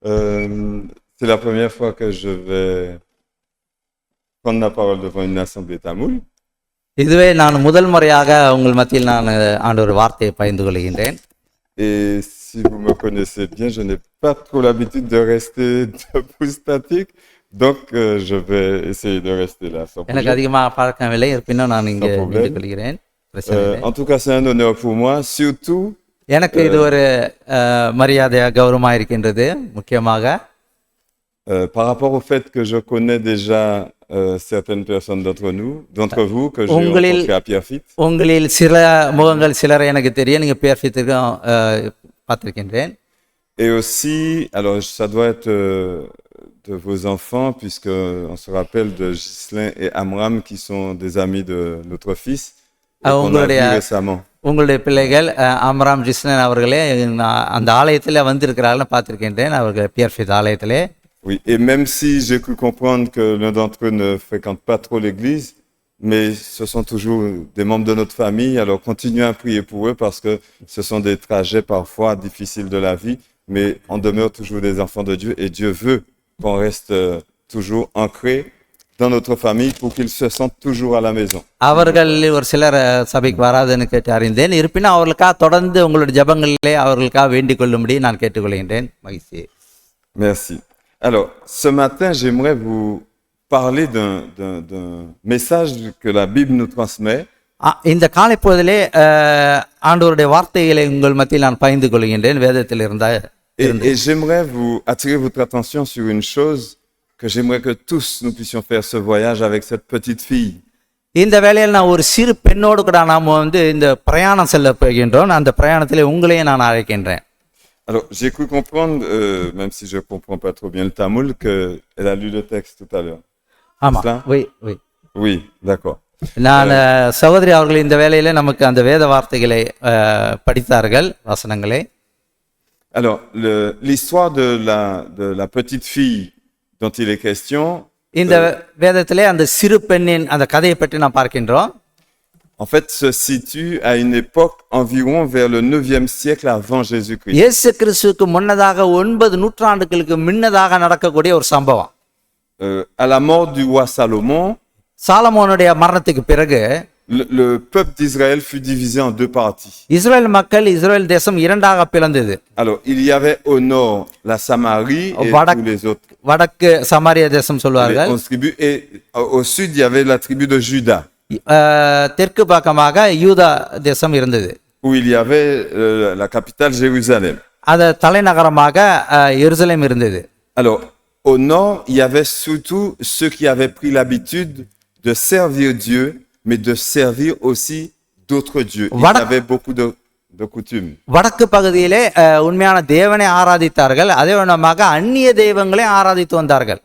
C'est la première fois que je vais prendre la parole devant une assemblée tamoule. இதுவே நான் முதல் முறையாக உங்கள் மத்தியில் நான் ஆண்டவர் வார்த்தையை பகிர்ந்து கொள்கின்றேன். Et si vous me connaissez bien, je n'ai pas trop l'habitude de rester debout statique, donc je vais essayer de rester là sans எனக்கு problème. அதிகமாக பழக்கமில்லை, இருப்பினும் நான் இங்கே Sans problème. நின்று கொள்கிறேன். பிரச்சனை இல்லை. En tout cas, c'est un honneur pour moi, surtout எனக்கு இது ஒரு மரியாதையாக கௌரவமாக இருக்கின்றது. முக்கியமாக par rapport au fait que je connais déjà certaines personnes d'entre vous, que j'ai rencontré à Pierrefitte. உங்களில் சில முகங்கள் சிலரை எனக்கு தெரியும். நீங்கள் பேர்ஃபித்திற்கும் பார்த்துருக்கின்றேன். Et aussi, alors ça doit être de vos enfants, puisqu'on se rappelle de Ghislain et Amram qui sont des amis de notre fils, et qu'on a vu récemment. உங்களுடைய பிள்ளைகள் அம்ராம் ஜிஸ்னன் அவர்களே அந்த ஆலயத்தில் வந்திருக்கிறார்கள் பார்த்துருக்கின்றேன். அவர்கள் பியர்ஃபித் ஆலயத்திலே. Oui, et même si j'ai cru comprendre que l'un d'entre eux ne fréquente pas trop l'église, mais ce sont toujours des membres de notre famille, alors continuez à prier pour eux parce que ce sont des trajets parfois difficiles de la vie, mais on demeure toujours des enfants de Dieu et Dieu veut qu'on reste toujours ancrés dans notre famille pour qu'ils se sentent toujours à la maison. அவர்கள் ஒரு சிலர் சபைக்கு வராதுன்னு கேட்டு அறிந்தேன். இருப்பினும் அவர்களுக்காக தொடர்ந்து உங்களுடைய ஜபங்களிலே அவர்களுக்காக வேண்டிக் கொள்ளும்படி நான் கேட்டுக்கொள்கின்றேன். மகிழ்ச்சி. Merci. Alors, ce matin, j'aimerais vous parler d'un message que la Bible nous transmet. இந்த காலை பொழுதிலே ஆண்டவருடைய வார்த்தைகளை உங்கள் மத்தியில் நான் பகிர்ந்து கொள்கின்றேன். வேதத்தில் இருந்த Et j'aimerais vous attirer votre attention sur une chose que j'aimerais que tous nous puissions faire ce voyage avec cette petite fille. இந்த வேளையில் நான் ஒரு சிறு பெண்ணோடு கூட நாம் இந்த பிரயாணம் செல்ல போகின்றோம். அந்த பிரயாணத்திலே உங்களையும் நான் அழைக்கின்றேன். Alors, j'ai cru comprendre, même si je ne comprends pas trop bien le tamoul, qu'elle a lu le texte tout à l'heure. ஆமாம். Oui, d'accord. நான் சகோதரி அவர்கள் இந்த வேளையிலே நமக்கு அந்த வேத வார்த்தைகளை படித்தார்கள், வசனங்களை. Alors, l'histoire de la petite fille dont il est question. இந்த வேதத்திலே அந்த சிறு பெண்ணின் அந்த கதையை பற்றி நாம் பார்க்கின்றோம். En fait, se situe à une époque environ vers le 9e siècle avant Jésus-Christ. இயேசு கிறிஸ்துவுக்கு முன்னதாக 9 நூற்றாண்டுகளுக்கு முன்னதாக நடக்கக்கூடிய ஒரு சம்பவம். À la mort du roi Salomon, சாலமோனுடைய மரணத்துக்கு பிறகு le peuple d'Israël fut divisé en deux parties. இஸ்ரவேல் மக்கள், இஸ்ரவேல் தேசம் இரண்டாக பிளந்தது. Alors, il y avait au nord la Samarie et tous les autres. வடக்கு சமாரியா தேசம் சொல்வார்கள். Les 11 tribus, et au sud, il y avait la tribu de Juda. தெற்கு பக்கமாக யூதா தேசம் இருந்தது. Où il y avait la capitale Jérusalem. அது தலைநகரமாக எருசலேம் இருந்தது. Alors, au nord, il y avait surtout ceux qui avaient pris l'habitude de servir Dieu, mais de servir aussi d'autres dieux. Il y avait beaucoup de coutumes. வடக்கு பகுதியிலே உண்மையான தேவனை ஆராதித்தார்கள். அதே விதமாக அந்நிய தெய்வங்களை ஆராதித்து வந்தார்கள்.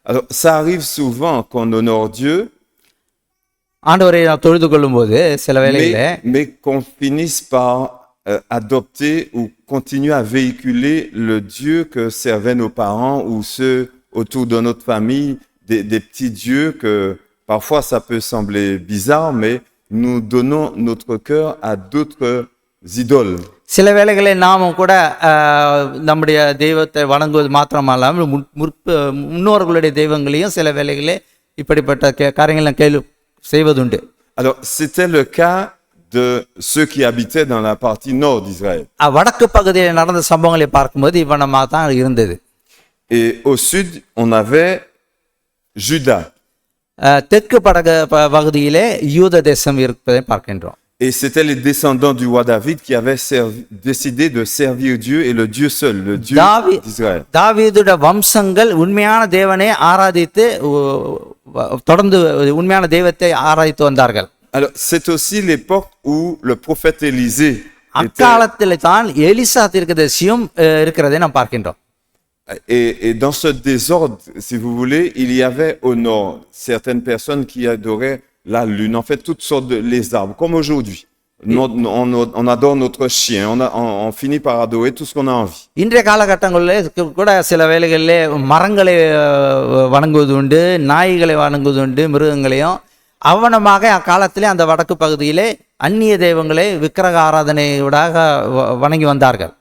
Alors, ça arrive souvent qu'on honore Dieu, ஆண்டவரை நாம் தொழுது கொள்ளும்போது சில வேளையிலே mais qu'on finisse par adopter ou continuer à véhiculer le Dieu que servaient nos parents ou ceux autour de notre famille, des petits dieux que parfois ça peut sembler bizarre, mais nous donnons notre cœur à d'autres idoles. சில வேளைகளில் நாமும் கூட நம்முடைய தெய்வத்தை வணங்குவது மாத்திரமல்லாமல் முன்னோர்களுடைய தெய்வங்களையும் சில வேளைகளே இப்படிப்பட்ட காரியங்களை செய்வதுண்டு. Alors, c'était le cas de ceux qui habitaient dans la partie nord d'Israël. வடக்கு பகுதியில் நடந்த சம்பவங்களை பார்க்கும்போது இவனமாக தான் இருந்தது. Et au sud, on avait Juda. தெற்கு பகுதியிலே யூத தேசம் இருப்பதை பார்க்கின்றோம். Et c'était les descendants du roi David qui avaient décidé de servir Dieu et le Dieu seul, le Dieu d'Israël. தாவீதுடைய வம்சங்கள் உண்மையான தேவனை ஆராதித்து தொடர்ந்து உண்மையான தெய்வத்தை ஆராதித்து வந்தார்கள். Alors, c'est aussi l'époque où le prophète Élisée அக்காலத்தில் தான் எலிசா தீர்க்கதரிசியும் இருக்கிறதை நாம் பார்க்கின்றோம். Et dans ce désordre, si vous voulez, il y avait au nord certaines personnes qui adoraient la lune, en fait toutes sortes les arbres, comme aujourd'hui. On adore notre chien, on finit par adorer tout ce qu'on a envie. இன்றைய காலகட்டங்களில் கூட சில வேளைகளிலே மரங்களை வணங்குவது உண்டு, நாய்களை வணங்குவது உண்டு, மிருகங்களையும். அவனமாக அக்காலத்திலே அந்த வடக்கு பகுதியிலே அந்நிய தெய்வங்களை விக்கிரக ஆராதனையோடாக வணங்கி வந்தார்கள்.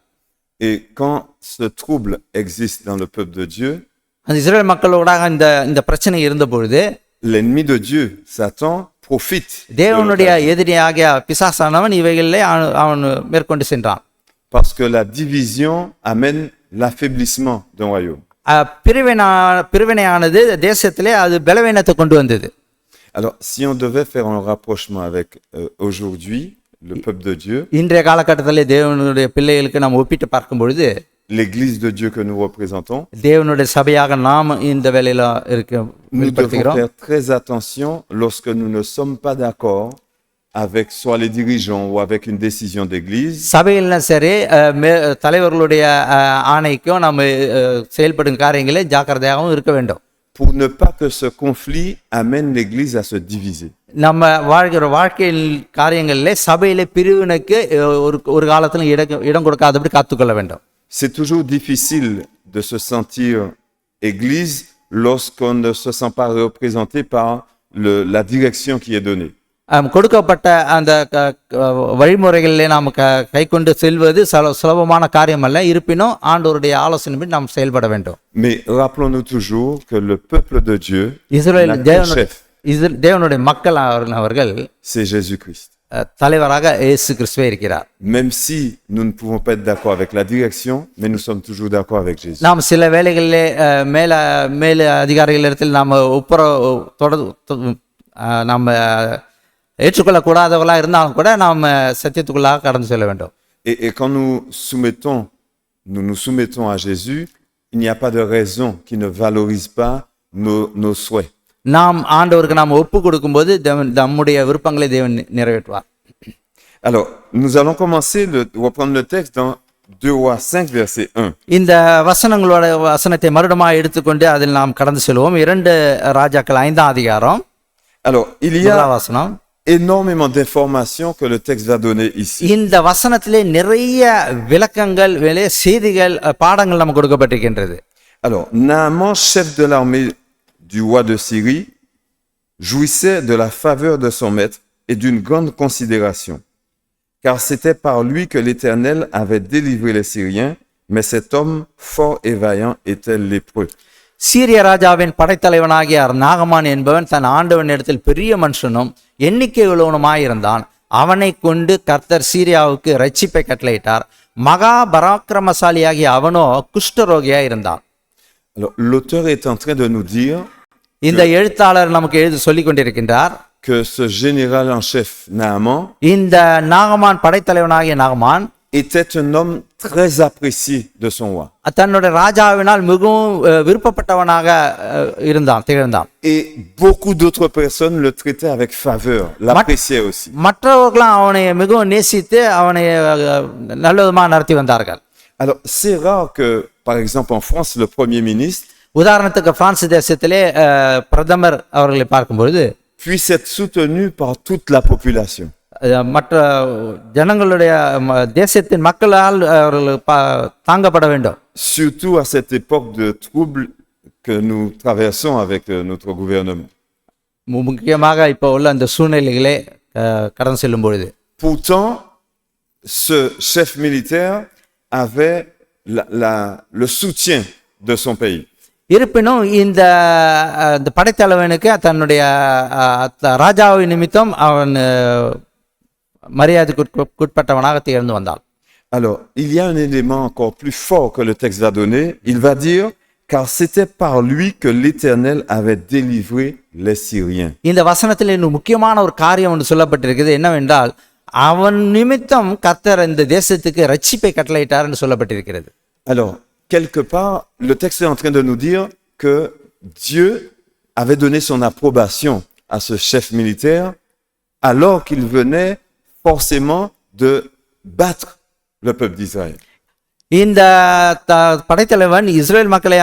Et quand ce trouble existe dans le peuple de Dieu, அந்த இஸ்ரேல் மக்களோட இந்த பிரச்சனை இருந்த பொழுது l'ennemi de Dieu, Satan, profite de தேவனுடைய l'occasion. எதிரியாகிய பிசாசானவன் இவைகளிலே அவன் மேற்கொண்டு சென்றான். Parce que la division amène l'affaiblissement d'un royaume. பிரிவினையானது தேசத்திலே அது பலவீனத்தை கொண்டு வந்தது. Alors, si on devait faire un rapprochement avec aujourd'hui, le peuple de Dieu, இன்றைய காலகட்டத்திலே தேவனுடைய பிள்ளைகளுக்கு நாம் ஒப்பிட்டு பார்க்கும் பொழுது l'église de Dieu que nous représentons, தேவனுடைய சபையாக நாம் இந்த வேலையில nous devons faire très attention lorsque nous ne sommes pas d'accord avec soit les dirigeants ou avec une décision d'église. சபையிலும் சரி தலைவர்களுடைய ஆணைக்கும் நம்ம செயல்படும் காரியங்களே ஜாக்கிரதையாகவும் இருக்க வேண்டும். Pour ne pas que ce conflit amène l'église à se diviser. நம்ம வாழ்கிற வாழ்க்கையில் காரியங்களிலே சபையிலே பிரிவினைக்கு ஒரு காலத்துல இடம் கொடுக்காதபடி காத்துக்கொள்ள வேண்டும். C'est toujours difficile de se sentir église lorsqu'on ne se sent pas représenté par la direction qui est donnée. கொடுக்கப்பட்ட அந்த வழிமுறைகளிலே நாம் கை கொண்டு செல்வது சுலபமான காரியம் அல்ல. இருப்பினும் ஆண்டவருடைய ஆலோசனைப்படி நாம் செயல்பட வேண்டும். Mais rappelons-nous toujours que le peuple de Dieu, தேவனுடைய மக்கள் அவர்கள் c'est Jésus-Christ. தலைவராக இயேசு கிறிஸ்துவே இருக்கிறார். Même si nous ne pouvons pas être d'accord avec la direction, mais nous sommes toujours d'accord avec Jésus. நாம் சில வேளைகளிலே மேல அதிகாரிகளிடத்தில் நாம் நாம் ஏற்றுக்கொள்ளக்கூடாதவர்களாக இருந்தாலும் கூட நாம் சத்தியத்துக்குள்ளாக கடந்து செல்ல வேண்டும். Et quand nous nous soumettons à Jésus, il n'y a pas de raison qui ne valorise pas nos souhaits. நாம் ஆண்டவருக்கு நாம் ஒப்பு கொடுக்கும்போது நம்முடைய விருப்பங்களை தேவன் நிறைவேற்றுவார். Alors, nous allons commencer reprendre le texte dans 2 Rois 5 verset 1. இந்த வசனத்தை மறுபடியும் எடுத்துக்கொண்டு அதில் நாம் கடந்து செல்வோம். 2 ராஜாக்கள் 5ஆம் அதிகாரம். Alors, il y a énormément d'informations que le texte va donner ici. இந்த வசனத்திலே நிறைய விளக்கங்கள் செய்திகள் பாடங்கள் நமக்கு கொடுக்கப்பட்டிருக்கின்றது. Alors, Naaman, chef de l'armée du roi de Syrie, jouissait de la faveur de son maître et d'une grande considération, car c'était par lui que l'Éternel avait délivré les Syriens, mais cet homme fort et vaillant était lépreux. சீரிய ராஜாவின் படைத்தலைவனாகிய நாகமான் என்பவன் தன் ஆண்டவன் இடத்தில் பெரிய மனுஷனும் எண்ணிக்கை உள்ளவனுமாயிருந்தான். அவனை கொண்டு கர்த்தர் சீரியாவுக்கு ரட்சிப்பை கட்டளையிட்டார். மகா பராக்கிரமசாலியாகிய அவனோ குஷ்டரோகியா இருந்தான். Alors, l'auteur est en train de nous dire இந்த எழுத்தாளர் நமக்கு சொல்லிக் கொண்டிருக்கின்றார் que ce général en chef Naaman இந்த நாகமான் படைத்தலைவனாகிய நாகமான் était un homme très apprécié de son roi. தன்னுடைய ராஜாவினால் மிகவும் விருப்பப்பட்டவனாக திகழ்ந்தான். Et beaucoup d'autres personnes le traitaient avec faveur, l'appréciaient aussi. மற்றவர்களும் அவனை மிகவும் நேசித்து அவனை நல்ல விதமாக நடத்தி வந்தார்கள். Alors, c'est rare que, par exemple, en France, le premier ministre உதாரணத்துக்கு பிரான்ஸ் தேசத்திலே பிரதமர் அவர்களை பார்க்கும்பொழுது puisse être soutenu par toute la population. மற்ற ஜனங்களுடைய தேசத்தின் மக்களால் அவர்கள் தாங்கப்பட வேண்டும். Surtout à cette époque de trouble que nous traversons avec notre gouvernement. முக்கியமாக இப்போ உள்ள அந்த சூழ்நிலைகளே கடந்து செல்லும் பொழுது. Pourtant, ce chef militaire avait le soutien de son pays. இருப்பினும் இந்த படைத்தலைவனுக்கு தன்னுடைய ராஜாவின் நிமித்தம் அவன் மரியாதைக்குட்பட்டவனாக திகழ்ந்து வந்தான். Alors, il y a un élément encore plus fort que le texte va donner. Il va dire, car c'était par lui que l'Éternel avait délivré les Syriens. இந்த வசனத்தில் இன்னும் முக்கியமான ஒரு காரியம் ஒன்று சொல்லப்பட்டிருக்கிறது. என்னவென்றால் அவன் நிமித்தம் கர்த்தர் இந்த தேசத்துக்கு ரட்சிப்பை கட்டளையிட்டார் என்று சொல்லப்பட்டிருக்கிறது. Alors, quelque part, le texte est en train de nous dire que Dieu avait donné son approbation à ce chef militaire alors qu'il venait forcément de battre le peuple d'Israël. இந்த படைத்தலைவன் இஸ்ரேல் மக்களை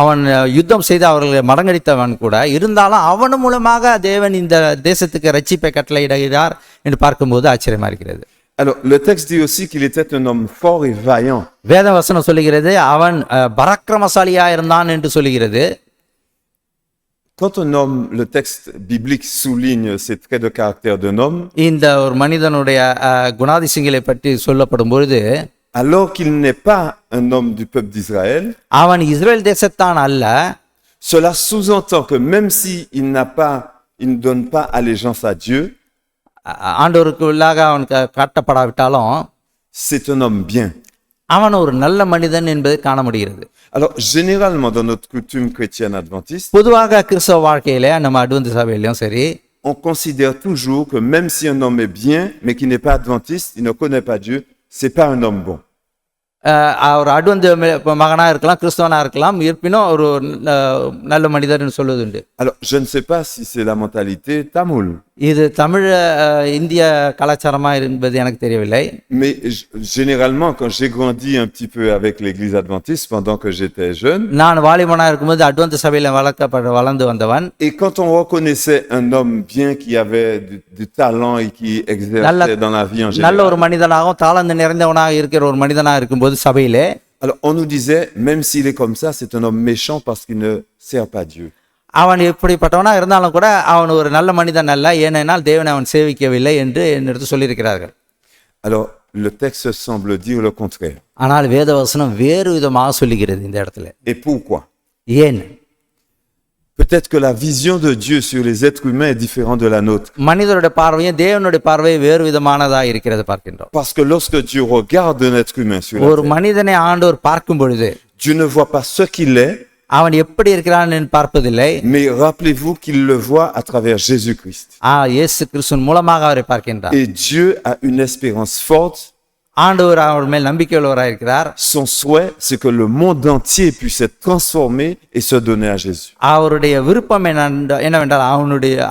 அவன் யுத்தம் செய்து அவர்களை மடங்கடித்தவன் கூட இருந்தாலும் அவன் மூலமாக தேவன் இந்த தேசத்துக்கு ரட்சிப்பை கட்டளையிடுகிறார் என்று பார்க்கும்போது ஆச்சரியமா இருக்கிறது. Alors, le texte dit aussi qu'il était un homme fort et vaillant. வேத வசனம் சொல்லுகிறது அவன் பராக்கிரமசாலியா இருந்தான் என்று சொல்லுகிறது. Quand un homme, le texte biblique souligne ces traits de caractère d'un homme, இந்த ஒரு மனிதனுடைய குணாதிசயங்களை பற்றி சொல்லப்படும் பொழுது alors qu'il n'est pas un homme du peuple d'Israël, அவன் இஸ்ரேல் தேசத்தான் அல்ல. cela sous-entend que même s'il il ne donne pas allégeance à Dieu, ஆண்டவருக்கு உள்ளாக அவன் காட்டப்படாவிட்டாலும் c'est un homme bien. அவன் ஒரு நல்ல மனிதன் என்பதை காண முடிகிறது. Alors, généralement, dans notre coutume chrétienne adventiste, பொதுவாக கிறிஸ்தவ வாழ்க்கையில நம்ம அட்வென்ட் சபையிலும் சரி, on considère toujours que même si un homme est bien, mais qui n'est pas adventiste, il ne connaît pas Dieu, c'est pas un homme bon. ஒரு அட்வென்ட் மகனா இருக்கலாம், கிறிஸ்தவனா இருக்கலாம், இருப்பினும் ஒரு நல்ல மனிதர்னு சொல்வது உண்டு. Alors, je ne sais pas si c'est la mentalité tamoul. இது தமிழ் இந்திய கலாச்சாரமா என்பது எனக்கு தெரியவில்லை. Mais généralement, quand j'ai grandi un petit peu avec l'église adventiste pendant que j'étais jeune, நான் வாலிபனா இருக்கும்போது அட்வென்ட் சபையில வளர்ந்து வந்தவன். et quand on reconnaissait un homme bien qui avait du talent et qui exerçait dans la vie en நல்ல général, ஒரு மனிதனாகவும் தாளந்து நிறைந்தவனாக இருக்கிற ஒரு மனிதனா இருக்கும்போது சபையிலே, alors on nous disait, même s'il est comme ça, c'est un homme méchant parce qu'il ne sert pas Dieu. அவன் எப்படிப்பட்டவனா இருந்தாலும் கூட அவன் ஒரு நல்ல மனிதன் அல்ல, ஏனென்றால் தேவனை அவன் சேவிக்கவில்லை என்று என்னிடத்து சொல்லியிருக்கிறார்கள். Alors, le texte semble dire le contraire. ஆனால் வேதவசனம் வேறு விதமாக சொல்லுகிறது இந்த இடத்துல. Et pourquoi? ஏன்? Peut-être que la vision de Dieu sur les êtres humains est différente de la nôtre. மனிதருடைய பார்வையும் தேவனுடைய பார்வையும் வேறு விதமானதா இருக்கிறது பார்க்கின்றோம். Parce que lorsque Dieu regarde un être humain sur la ஒரு terre, மனிதனை ஆண்டவர் பார்க்கும் பொழுது Dieu ne voit pas ce qu'il est, அவன் எப்படி இருக்கிறான் என்று பார்ப்பதில்லை. mais rappelez-vous qu'il le voit à travers Jésus-Christ. இயேசு கிறிஸ்துவின் மூலமாக அவரை பார்க்கின்றார். Et Dieu a une espérance forte. ஆண்டவர் அவர் மேல் நம்பிக்கை உள்ளவராக இருக்கிறார். Son souhait, c'est que le monde entier puisse être transformé et se donner à Jésus. அவருடைய விருப்பம் என்னவென்றால்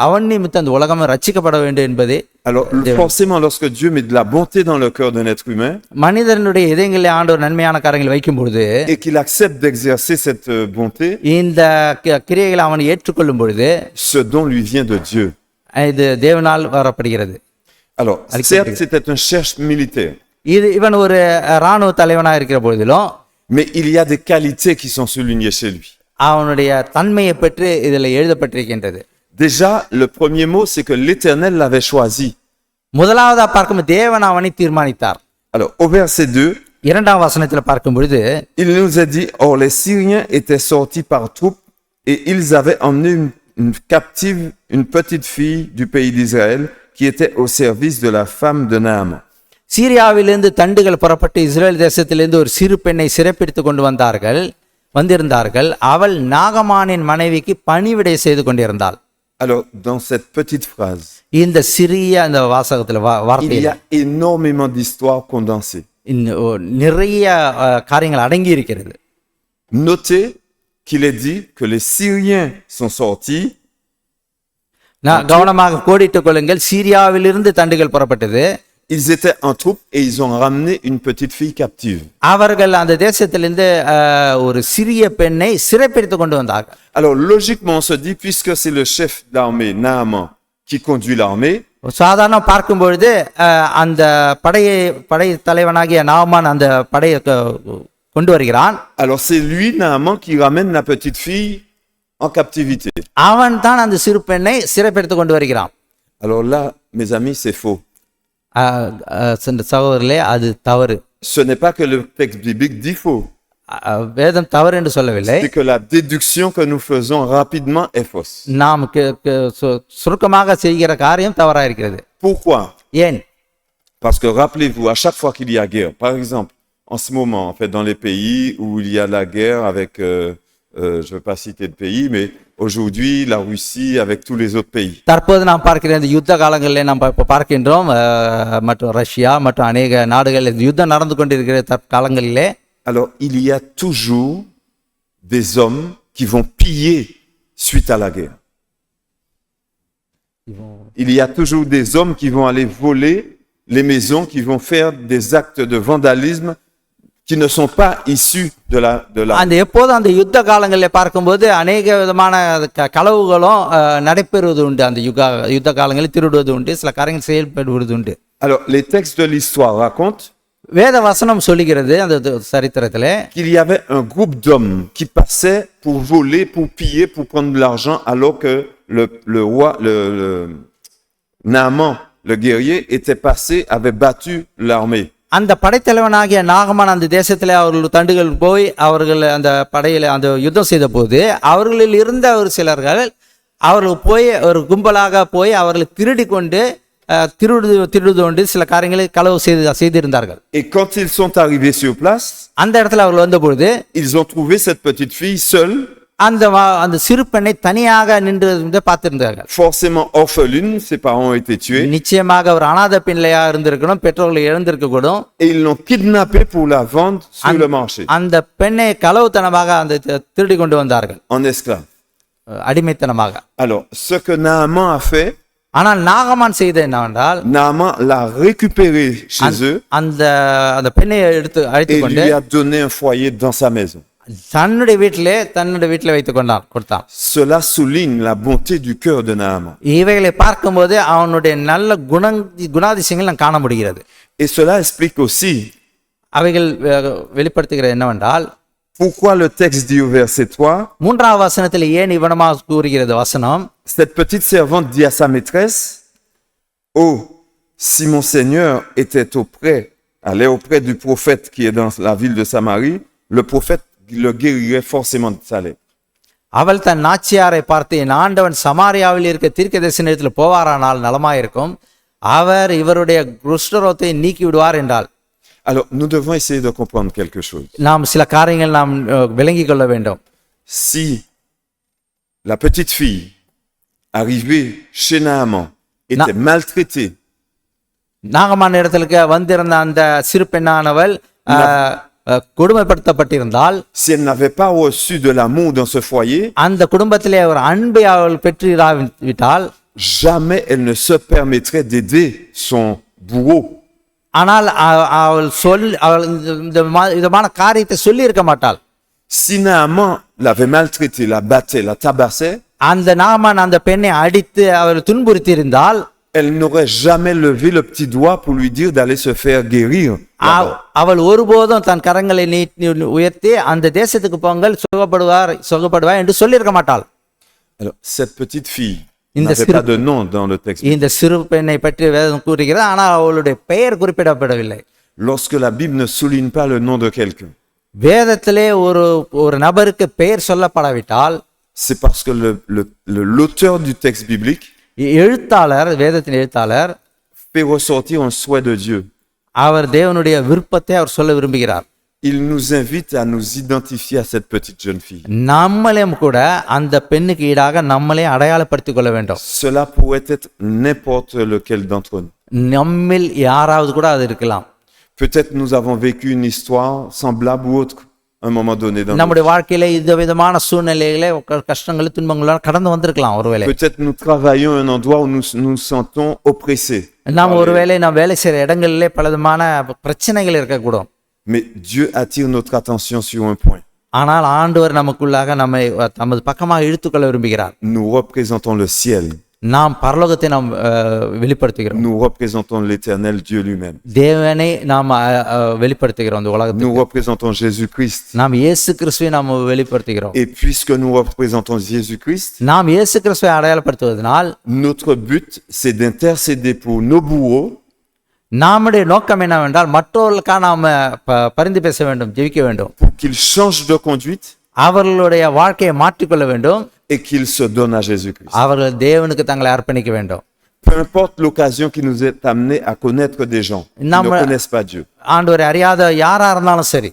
அவன் நிமித்தம் அந்த உலகம் ரட்சிக்கப்பட வேண்டும் என்பதே. Alors, forcément, lorsque Dieu met de la bonté dans le cœur d'un être humain, மனிதனுடைய இதயங்களில் ஆண்டவர் நன்மையான காரியங்களை வைக்கும் பொழுது, et qu'il accepte d'exercer cette bonté, இந்த கிரியைகளை அவன் ஏற்றுக்கொள்ளும் பொழுது, ce don lui vient de Dieu. இது தேவனால் வரப்படுகிறது. Alors, certes, c'était un chef militaire, இவன் ஒரு இராணுவ தலைவனாக இருக்கிற பொழுதிலும், mais il y a des qualités qui sont soulignées chez lui. அவனுடைய தன்மையை பற்றி இதில் எழுதப்பட்டிருக்கின்றது. Déjà, le premier mot, c'est que l'Éternel l'avait choisi. முதலாவதா பார்க்கும் தேவன் அவனை தீர்மானித்தார். Alors, au verset 2, இரண்டாம் வசனத்தில் பார்க்கும் பொழுது, il nous a dit, or les Syriens étaient sortis par troupes et ils avaient emmené une captive, une petite fille du pays d'Israël qui était au service de la femme de Naaman. சீரியாவிலிருந்து தண்டுகள் புறப்பட்டு இஸ்ரேல் தேசத்திலிருந்து ஒரு சிறு பெண்ணை சிறைப்பிடித்து கொண்டு வந்திருந்தார்கள். அவள் நாகமானின் மனைவிக்கு பணிவிடை செய்து கொண்டிருந்தாள். Alors, dans cette petite phrase, இந்த சிறிய அந்த வாசகத்தில் il y வார்த்தையில் a énormément d'histoires condensées. நிறைய காரியங்கள் அடங்கி இருக்கிறது. Notez qu'il est dit que les Syriens sont sortis. கவனமாக கோடிட்டுக் கொள்ளுங்கள், சீரியாவிலிருந்து தண்டுகள் புறப்பட்டது. Ils étaient en troupe et ils ont ramené une petite fille captive. அவர்கள் அந்த தேசத்திலிருந்து ஒரு சிறிய பெண்ணை சிறைப்பிடித்து கொண்டு வந்தார்கள். Alors logiquement on se dit, puisque c'est le chef d'armée Naaman qui conduit l'armée, சாதாரண பார்க்கும் பொழுது அந்த படை தலைவனாகிய நாமான் அந்த படையை கொண்டு வருகிறான். alors c'est lui Naaman qui ramène la petite fille en captivité. அவன் தான் அந்த சிறு பெண்ணை சிறைப்பிடித்து கொண்டு வருகிறான். Alors là, mes amis, c'est faux. சகோதரர்களே, அது தவறு. Ce n'est pas que le texte biblique dit faux. வேதம் தவறு என்று சொல்லவில்லை. C'est que la déduction que nous faisons rapidement est fausse. நாம் சுருக்கமாக செய்கிற காரியம் தவறாக இருக்கிறது. Pourquoi? ஏன்? Parce que rappelez-vous, à chaque fois qu'il y a guerre, par exemple, en ce moment, en fait, dans les pays où il y a la guerre avec, je ne veux pas citer de pays, mais aujourd'hui, la Russie avec tous les autres pays. தற்போது நாம் பார்க்கிற இந்த யுத்த காலங்களில் நாம் பார்க்கின்றோம், மற்றும் ரஷ்யா மற்றும் அநேக நாடுகளில் யுத்தம் நடந்து கொண்டிருக்கிற காலங்களிலே, alors il y a toujours des hommes qui vont piller suite à la guerre. Il y a toujours des hommes qui vont aller voler les maisons, qui vont faire des actes de vandalisme qui ne sont pas issus de la அந்த எப்போது அந்த யுத்த காலங்களில் பார்க்கும்போது அநேக விதமான களவுகளும் நடைபெறுவது உண்டு. அந்த யுத்த காலங்களில் திருடுவது உண்டு, சில காரியங்கள் செயல்படுவது உண்டு. Alors les textes de l'histoire racontent வேத வசனம் சொல்லுகிறது அந்த சரித்திரத்திலே qu'il y avait un groupe d'hommes qui passaient pour voler, pour piller, pour prendre de l'argent, alors que le roi, le Naaman, le guerrier, était passé, avait battu l'armée. அந்த படைத்தலைவனாகிய நாகமான் அந்த தேசத்திலே அவர்கள் தண்டுகள் போய் அவர்கள் அந்த படையில் அந்த யுத்தம் செய்த போது அவர்களில் இருந்த ஒரு சிலர்கள் அவர்கள் போய் ஒரு கும்பலாக போய் அவர்களை திருடி கொண்டு திருடுது கொண்டு சில காரியங்களை களவு செய்திருந்தார்கள். Et quand ils sont arrivés sur place, அந்த இடத்துல அவர்கள் வந்த பொழுது ils ont trouvé cette petite fille seule, அந்த சிறு பெண்ணை தனியாக நின்று பார்த்திருந்தார்கள். forcément orpheline, ses parents ont été tués, நிச்சயமாக ஒரு அனாதை பிள்ளையா இருந்திருக்கணும், பெற்றோர்களை இழந்திருக்க கூடும். et ils l'ont kidnappée pour la vendre sur le marché, அந்த பெண்ணை களவுத்தனமாக அந்த திருடி கொண்டு வந்தார்கள், en esclave. அடிமைத்தனமாக. Alors, ce que Naaman a fait, ஆனால் நாகமான் செய்த என்னவென்றால் Naaman l'a récupérée chez eux அந்த பெண்ணை எடுத்து அழைத்து et கொண்டு lui a donné un foyer dans sa maison. தன்னுடைய வீட்டிலே வைத்துக் கொடுத்தான். Cela souligne la bonté du cœur de Naaman. இவைகளை பார்க்கும்போது அவனுடைய நல்ல குணாதிசயங்கள் நாம் காண முடிகிறது. Et cela explique aussi அவைகள் வெளிப்படுத்துகிற என்னவென்றால், pourquoi le texte dit au verset 3, மூன்றாவது வசனத்தில் ஏன் இவனமாக கூறுகிறது வசனம், cette petite servante dit à sa maîtresse, oh, si mon Seigneur allait auprès du prophète qui est dans la ville de Samarie, le prophète le guérirait forcément de sa lèpre. அவள் தன் நாச்சியாரை பார்த்து, என் ஆண்டவன் சமாரியாவில் இருக்க தீர்க்கதரிசனத்தில் போவாரானால் நலமாயிருக்கும், அவர் இவருடைய குஷ்டரோகத்தை நீக்கி விடுவார் என்றாள். Alors, nous devons essayer de comprendre quelque chose. நாம் சில காரியங்கள் நாம் விளங்கிக் கொள்ள வேண்டும். Si la petite fille arrivée chez Naaman était maltraitée, நாகமான் இடத்திற்கு வந்திருந்த அந்த சிறு பெண்ணானவள் கொடுமைப்படுத்தப்பட்டிருந்தால், si elle n'avait pas reçu de l'amour dans ce foyer, அந்த குடும்பத்திலே ஒரு அன்பை அவள் பெற்றிராவிட்டால், jamais elle ne se permettrait d'aider son bourreau. ஆனால் அவள் இந்த விதமான காரியத்தை சொல்லி இருக்க மாட்டாள். Si Naaman l'avait maltraitée, la battait, la tabassait, அந்த நாகமான் அந்த பெண்ணை அடித்து அவள் துன்புறுத்தி இருந்தால், elle n'aurait jamais levé le petit doigt pour lui dire d'aller se faire guérir. அவள் ஒருபோதும் தன் கரங்களை நீட்டி உயர்த்தி அந்த தேசத்துக்கு போங்கள், சுகப்படுவார் என்று சொல்லியிருக்க மாட்டாள். Alors, cette petite fille n'avait pas de nom dans le texte. இந்த சிறு பெண்ணை பற்றி வேதம் கூறுகிறது, ஆனால் அவளுடைய பெயர் குறிப்பிடப்படவில்லை. Lorsque la Bible ne souligne pas le nom de quelqu'un, வேதத்திலே ஒரு நபருக்கு பெயர் சொல்லப்படாவிட்டால், c'est parce que l'auteur du texte biblique எழுத்தாளர், வேதத்தின் எழுத்தாளர் fait ressortir un souhait de Dieu. அவர் தேவனுடைய விருப்பத்தை அவர் சொல்ல விரும்புகிறார். Il nous invite à nous identifier à cette petite jeune fille. நம்மளையும் கூட அந்த பெண்ணுக்கு ஈடாக நம்மளே அடையாளப்படுத்திக் கொள்ள வேண்டும். Cela pourrait être n'importe lequel d'entre nous. நம்மில் யாராவது கூட அது இருக்கலாம். Peut-être nous avons vécu une histoire semblable ou autre à un moment donné dans நம்முடைய வாழ்க்கையில இந்த விதமான சூழ்நிலைகளே கஷ்டங்கள் துன்பங்கள் கடந்து வந்திருக்கலாம். ஒருவேளை peut-être nous travaillons à un endroit où nous nous sentons oppressés. நாம் ஒருவேளை நாம் வேலை செய்யற இடங்களிலே பல விதமான பிரச்சனைகள் இருக்கக்கூடும். Mais Dieu attire notre attention sur un point. ஆனால் ஆண்டவர் நமக்குள்ளாக நம்மை தமது பக்கமாக இழுத்துக்கொள்ள விரும்புகிறார். Nous représentons le ciel. நாம் பரலோகத்தை நாம் வெளிப்படுத்துகிறோம். Nous représentons l'Éternel Dieu lui-même. தேவனை நாம் வெளிப்படுத்துகிறோம் இந்த உலகத்தில். Nous représentons Jésus-Christ. நாம் இயேசு கிறிஸ்துவை நாம் வெளிப்படுத்துகிறோம். Et puisque nous représentons Jésus-Christ, நாம் இயேசு கிறிஸ்துவை அடையாளப்படுத்துவதனால் notre but c'est d'intercéder pour nos bourreaux. நம்முடைய நோக்கம் என்னவென்றால் மற்றவர்களுக்காக நாம் பரிந்து பேச வேண்டும், ஜெபிக்க வேண்டும். Pour qu'ils changent de conduite. அவர்களுடைய வாழ்க்கையை மாற்றிக்கொள்ள வேண்டும். Et qu'ils se donnent à Jésus-Christ. அவர்கள் தேவனுக்கு தங்களை அர்ப்பணிக்க வேண்டும். Peu importe l'occasion qui nous est amenée à connaître des gens qui ne connaissent pas Dieu. ஆண்டவரை அறியாத யாரா இருந்தாலும் சரி,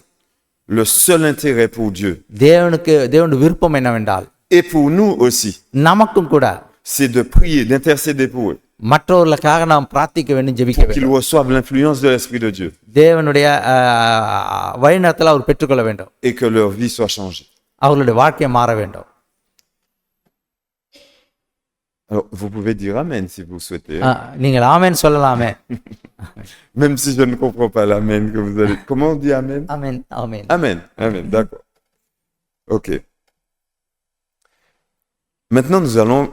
le seul intérêt pour Dieu, தேவனுடைய விருப்பம் என்னவென்றால், et pour nous aussi, நமக்கும் கூட, c'est de prier, d'intercéder pour eux. மற்றவர்களுக்காக நாம் பிரார்த்திக்க வேண்டும், ஜெபிக்க வேண்டும். Qu'ils reçoivent l'influence de l'Esprit de Dieu. தேவனுடைய வழிநடத்தலை அவர் பெற்றுக்கொள்ள வேண்டும். Et que leur vie soit changée. அவர்களுடைய வாழ்க்கை மாற வேண்டும். Alors, vous pouvez dire amen si vous souhaitez. நீங்கள் ஆமென் சொல்லலாமே. Même si je ne comprends pas l'amen que vous allez. Comment on dit amen? Amen, amen. Amen, amen, d'accord. Ok. Maintenant, nous allons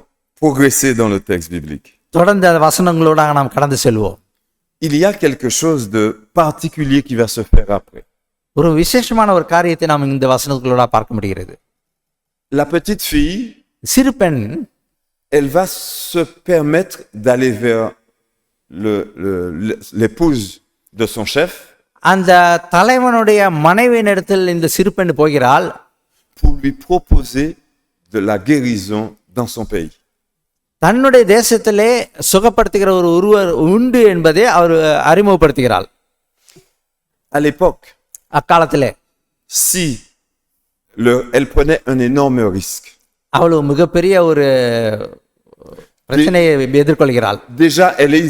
progresser dans le texte biblique. தொடர்ந்து அந்த வசனங்களோட நாம் கடந்து செல்வோம். Il y a quelque chose de particulier qui va se faire après. ஒரு விசேஷமான ஒரு காரியத்தை நாம் இந்த வசனங்களோட பார்க்க முடிகிறது. La petite fille, சிறு பெண், elle va se permettre d'aller vers l'épouse de son chef. அந்த தலைவனுடைய மனைவியினிடத்தில் இந்த சிறு பெண் போகிறாள். pour lui proposer de la guérison dans son pays. தன்னுடைய தேசத்திலே சுகப்படுத்துகிற ஒரு ஒருவர் உண்டு என்பதை அவர் அறிமுகப்படுத்துகிறாள். À l'époque, அக்காலத்திலே si elle prenait un énorme risque, அவள் மிகப்பெரிய ஒரு பிரச்சனையை எதிர்கொள்கிறாள். déjà elle est